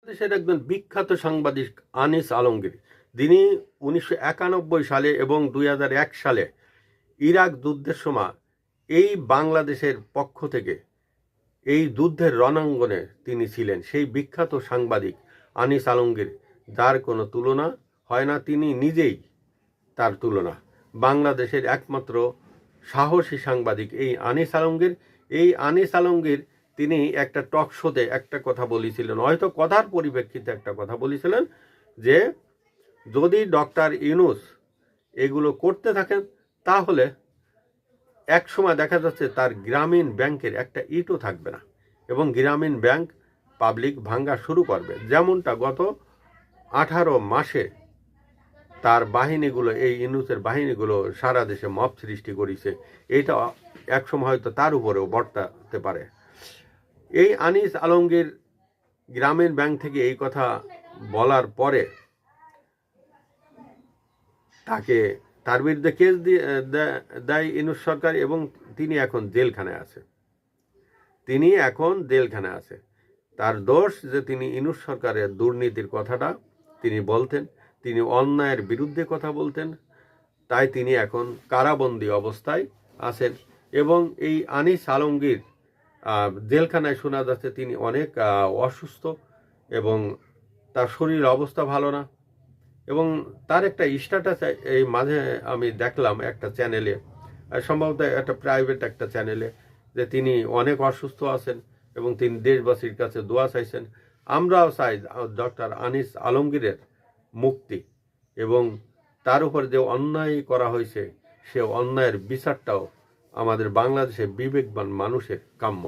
দেশের একজন বিখ্যাত সাংবাদিক আনিস আলমগীর, যিনি 1991 সালে এবং 2001 সালে ইরাক যুদ্ধের সময় এই বাংলাদেশের পক্ষ থেকে এই যুদ্ধের রণাঙ্গনে তিনি ছিলেন। সেই বিখ্যাত সাংবাদিক আনিস আলমগীর, যার কোনো তুলনা হয় না, তিনি নিজেই তার তুলনা। বাংলাদেশের একমাত্র সাহসী সাংবাদিক এই আনিস আলমগীর। এই আনিস আলমগীর তিনি একটা টক শোতে একটা কথা বলেছিলেন, হয়তো কথার পরিপ্রেক্ষিতে একটা কথা বলেছিলেন, যে যদি ডক্টর ইউনূস এগুলো করতে থাকেন তাহলে এক সময় দেখা যাচ্ছে তার গ্রামীণ ব্যাংকের একটা ইটও থাকবে না এবং গ্রামীণ ব্যাংক পাবলিক ভাঙ্গা শুরু করবে, যেমনটা গত 18 মাসে তার বাহিনীগুলো, এই ইউনূসের বাহিনীগুলো সারা দেশে মব সৃষ্টি করেছে। এইটা একসময় হয়তো তার উপরেও বর্তাতে পারে। এই আনিস আলমগীর গ্রামীণ ব্যাংক থেকে এই কথা বলার পরে তার বিরুদ্ধে কেস দেয় ইউনূস সরকার এবং তিনি এখন জেলখানায় আছে। তার দোষ যে তিনি ইউনূস সরকারের দুর্নীতির কথাটা তিনি বলতেন, তিনি অন্যায়ের বিরুদ্ধে কথা বলতেন, তাই তিনি এখন কারাবন্দী অবস্থায় আছেন। এবং এই আনিস আলমগীর জেলখানায় শোনা যাচ্ছে তিনি অনেক অসুস্থ এবং তার শরীর অবস্থা ভালো না। এবং তার একটা স্ট্যাটাস এই মাঝে আমি দেখলাম একটা চ্যানেলে, সম্ভবত একটা প্রাইভেট একটা চ্যানেলে, যে তিনি অনেক অসুস্থ আছেন এবং তিনি দেশবাসীর কাছে দোয়া চাইছেন। আমরাও চাই ডক্টর আনিস আলমগীরের মুক্তি এবং তার উপর যে অন্যায় করা হয়েছে সে অন্যায়ের বিচারটাও আমাদের বাংলাদেশের বিবেকবান মানুষের কাম্য।